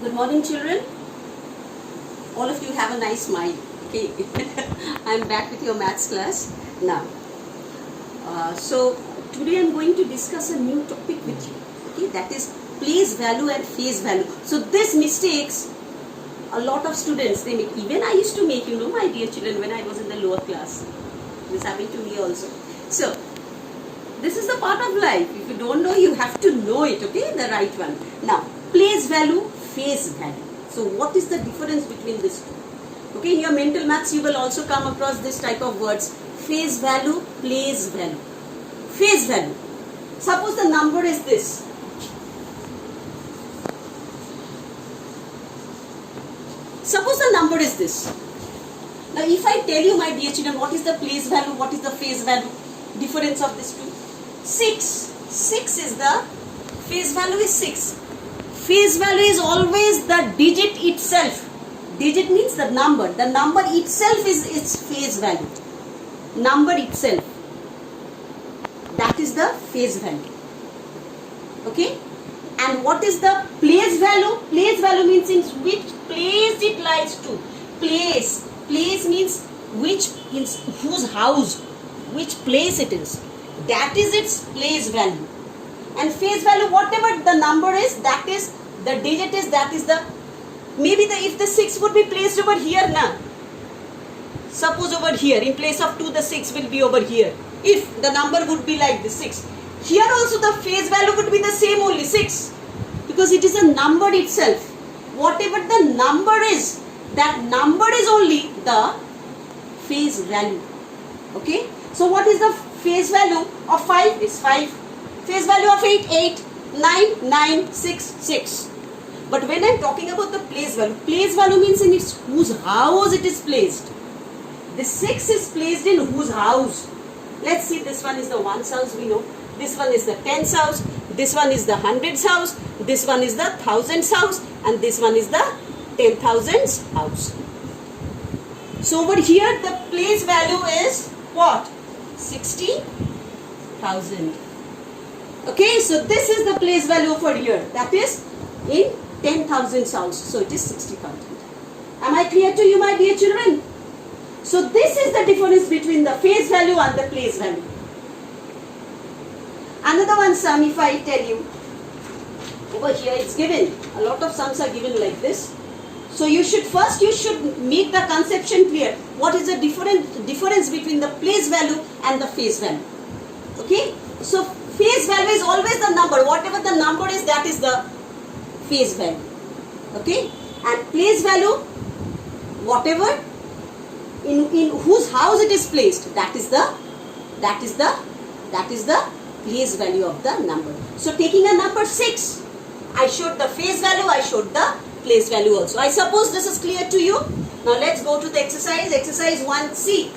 Good morning, children. All of you have a nice smile. Okay, I'm back with your maths class now. So today I'm going to discuss a new topic with you. Okay, that is place value and face value. So these mistakes, a lot of students they make. Even I used to make, my dear children, when I was in the lower class. This happened to me also. So this is the part of life. If you don't know, you have to know it. Okay, the right one. Now, place value, face value. So what is the difference between these two? Okay, in your mental maths you will also come across this type of words: face value, place value. Face value. Suppose the number is this. Suppose the number is this. Now if I tell you, my dear children, what is the place value, what is the face value, difference of these two? 6. 6 is the face value is 6. Face value is always the digit itself. Digit means the number. The number itself is its face value. Number itself. That is the face value. Okay? And what is the place value? Place value means in which place it lies to. Place. Place means whose house, which place it is. That is its place value. And face value, whatever the number is, that is the digit is, that is the, maybe if the 6 would be placed over here now. Suppose over here, in place of 2, the 6 will be over here. If the number would be like this, 6. Here also the face value would be the same only, 6. Because it is a number itself. Whatever the number is, that number is only the face value. Okay? So what is the face value of 5? Is 5. Face value of 8, 8. 9, 9, 6, 6. But when I am talking about the place value means in its whose house it is placed. The 6 is placed in whose house? Let's see, this one is the 1's house, we know. This one is the 10's house. This one is the 100's house. This one is the 1000's house. And this one is the 10,000's house. So over here the place value is what? 60,000. Okay, so this is the place value over here. That is in 10,000's house. So it is 60,000. Am I clear to you, my dear children? So this is the difference between the face value and the place value. Another one sum, if I tell you, over here it's given. A lot of sums are given like this. So you should make the conception clear. What is the difference between the place value and the face value? Okay? So face value is always the number. Whatever the number is, that is the face value. Okay? And place value, whatever in whose house it is placed, that is the place value of the number. So taking a number 6, I showed the face value, I showed the place value also. I suppose this is clear to you. Now let's go to the exercise. Exercise 1C.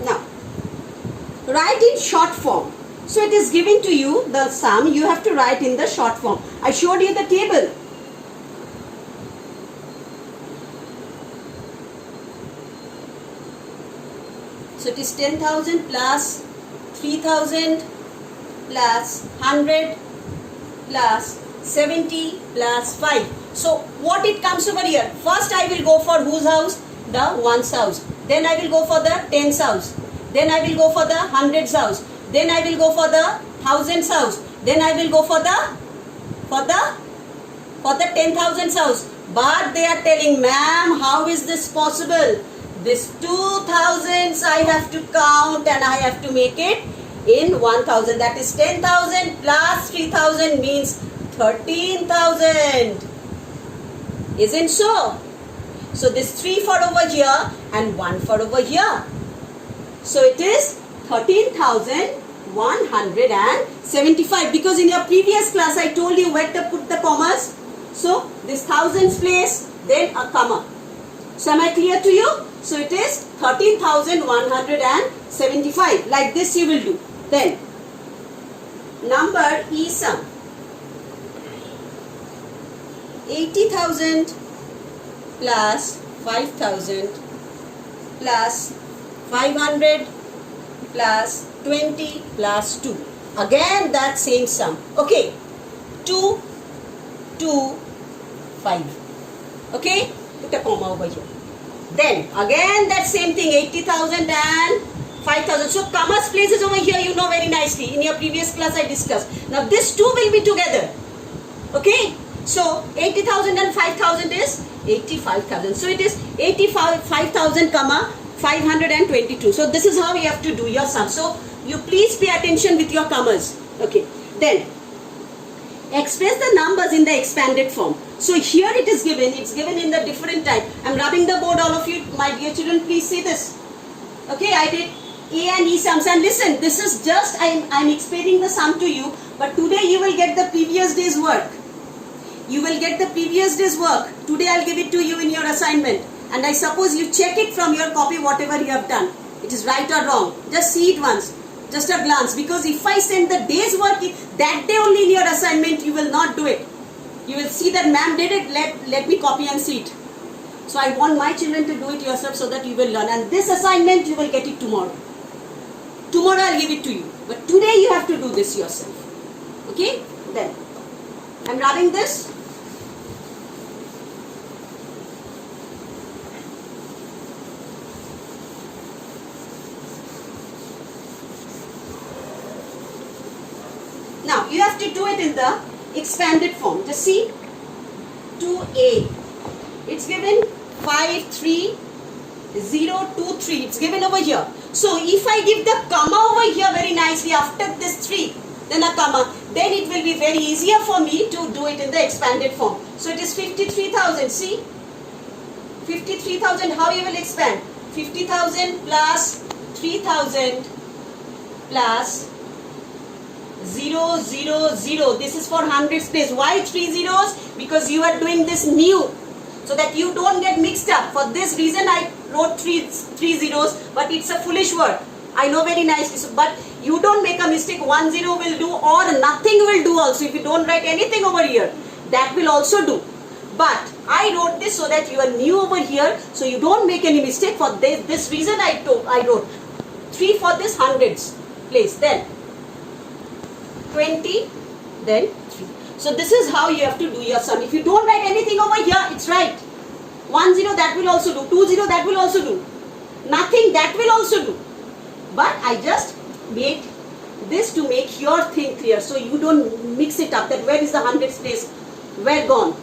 Now, write in short form. So it is giving to you the sum, you have to write in the short form. I showed you the table. So it is 10,000 plus 3,000 plus 100 plus 70 plus 5. So what it comes over here? First I will go for whose house? The 1's house. Then I will go for the 10's house. Then I will go for the 100's house. Then I will go for the 1000's house. Then I will go for the 10,000's house. But they are telling, ma'am, how is this possible? This 2,000's I have to count and I have to make it in 1,000. That is 10,000 plus 3,000 means 13,000. Isn't so? So this 3 for over here and 1 for over here. So it is 13,175. Because in your previous class I told you where to put the commas. So this thousands place, then a comma. So am I clear to you? So it is 13,175. Like this you will do. Then number E sum. 80,000 plus 5,000 plus 500 plus 20 plus 2. Again that same sum. Okay. 2, 2, 5. Okay. Put a comma over here. Then again that same thing, 80,000 and 5,000. So commas places over here you know very nicely. In your previous class I discussed. Now this two will be together. Okay. So 80,000 and 5,000 is 85,000. So it is 85,000 comma 522. So this is how you have to do your sum. So you please pay attention with your commas. Okay. Then express the numbers in the expanded form. So here it is given. It's given in the different type. I'm rubbing the board, all of you, my dear children. Please see this. Okay, I did A and E sums. And listen, this is just I'm explaining the sum to you. But today you will get the previous day's work. You will get the previous day's work. Today I'll give it to you in your assignment. And I suppose you check it from your copy, whatever you have done. It is right or wrong. Just see it once. Just a glance. Because if I send the day's work, that day only in your assignment, you will not do it. You will see that ma'am did it. Let me copy and see it. So I want my children to do it yourself so that you will learn. And this assignment, you will get it tomorrow. Tomorrow I'll give it to you. But today you have to do this yourself. Okay? Then I'm rubbing this. Now you have to do it in the expanded form. Just see 2A. It's given 53023. It's given over here. So if I give the comma over here very nicely after this 3, then a comma, then it will be very easier for me to do it in the expanded form. So it is 53,000. See? 53,000. How you will expand? 50,000 plus 3,000 plus 0, 0, 0. This is for hundreds place. Why 3 zeros? Because you are doing this new. So that you don't get mixed up. For this reason I wrote three zeros. But it's a foolish word. I know very nicely. So, but you don't make a mistake. 1 0 will do or nothing will do also. If you don't write anything over here, that will also do. But I wrote this so that you are new over here. So you don't make any mistake. For this reason I wrote 3 for this hundreds place. Then 20, then 3. So this is how you have to do your sum. If you don't write anything over here, it's right. 1 0 that will also do. 2 0 that will also do. Nothing that will also do. But I just made this to make your thing clear. So you don't mix it up. That where is the hundreds place? Where gone?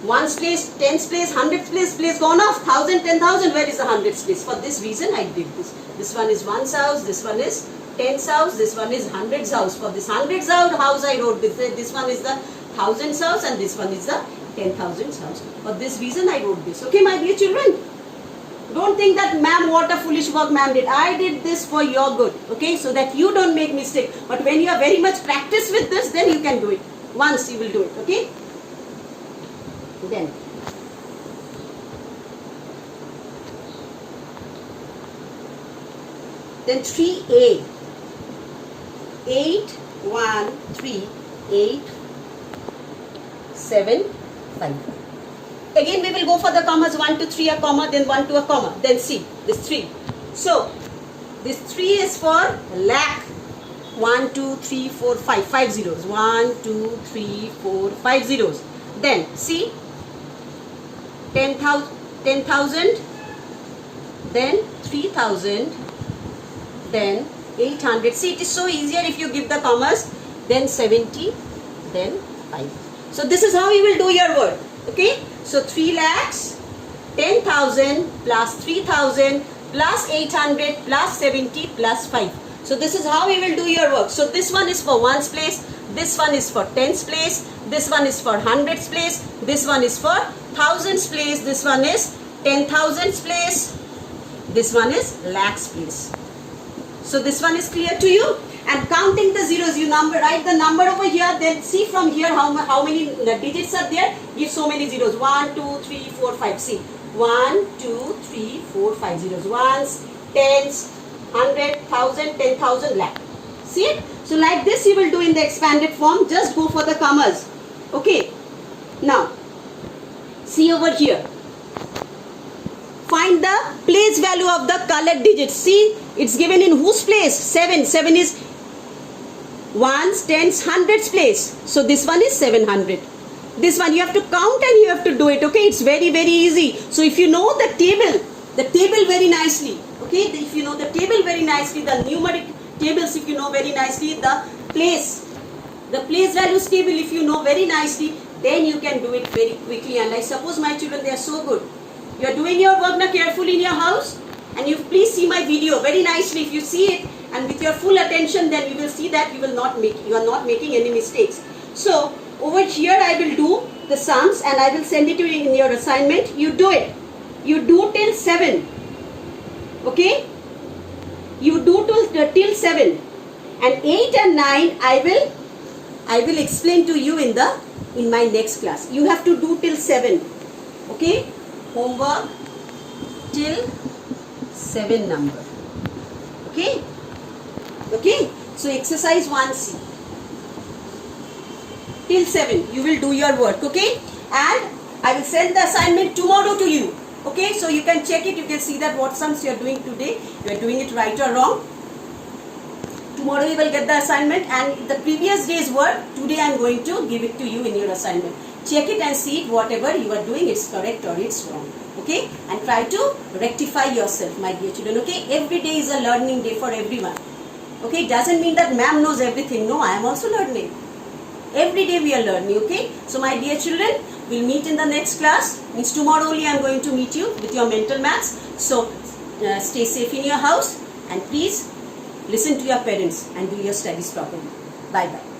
Ones place, tens place, hundreds place gone off. 1,000, 10,000. Where is the hundreds place? For this reason I did this. This one is one's house. This one is tens house, this one is hundreds house. For this hundreds house I wrote this. This one is the thousands house and this one is the 10,000s house. For this reason I wrote this. Okay, my dear children? Don't think that ma'am what a foolish work ma'am did. I did this for your good. Okay, so that you don't make mistake. But when you are very much practiced with this, then you can do it. Once you will do it. Okay? Then 3A. 8, 1, 3, 8, 7, 5. Again we will go for the commas 1 to 3 a comma, then 1 to a comma. Then see this 3. So this 3 is for lakh. 1, 2, 3, 4, 5. 5 zeros. 1, 2, 3, 4, 5 zeros. Then see 10,000. Then 3,000. Then 800. See, it is so easier if you give the commas. Then 70. Then 5. So this is how you will do your work. Okay. So 3 lakhs, 10,000 plus 3,000 plus 800 plus 70 plus 5. So this is how you will do your work. So this one is for ones place. This one is for tens place. This one is for hundreds place. This one is for thousands place. This one is 10,000s place. This one is lakhs place. So this one is clear to you. And counting the zeros, you write the number over here. Then see from here how many digits are there. Give so many zeros. 1, 2, 3, 4, 5. See 1, 2, 3, 4, 5 zeros. Ones, tens, 100, 1,000, 10,000, lakh. See it? So like this you will do in the expanded form. Just go for the commas. Okay. Now see over here. find the place value of the colored digits. See, it's given in whose place? 7. 7 is ones, tens, hundreds place. So this one is 700. This one you have to count and you have to do it. Okay, it's very easy. So if you know the table very nicely. Okay, if you know the table very nicely, the numeric tables if you know very nicely, the place values table if you know very nicely, then you can do it very quickly. And I suppose my children, they are so good. You are doing your work now carefully in your house, and you please see my video very nicely. If you see it and with your full attention, then you will see that you are not making any mistakes. So over here I will do the sums and I will send it to you in your assignment. You do it. You do till 7. Okay? You do till 7. And 8 and 9 I will explain to you in my next class. You have to do till 7. Okay? Homework till 7 number. Okay? Okay? So exercise 1C. Till 7 you will do your work. Okay? And I will send the assignment tomorrow to you. Okay? So you can check it. You can see that what sums you are doing today. You are doing it right or wrong. Tomorrow you will get the assignment, and the previous day's work, today I am going to give it to you in your assignment. Check it and see whatever you are doing, it's correct or it's wrong. Okay? And try to rectify yourself, my dear children. Okay? Every day is a learning day for everyone. Okay? It doesn't mean that ma'am knows everything. No, I am also learning. Every day we are learning. Okay? So my dear children, we'll meet in the next class. Means tomorrow only I am going to meet you with your mental maths. So stay safe in your house, and please listen to your parents and do your studies properly. Bye-bye.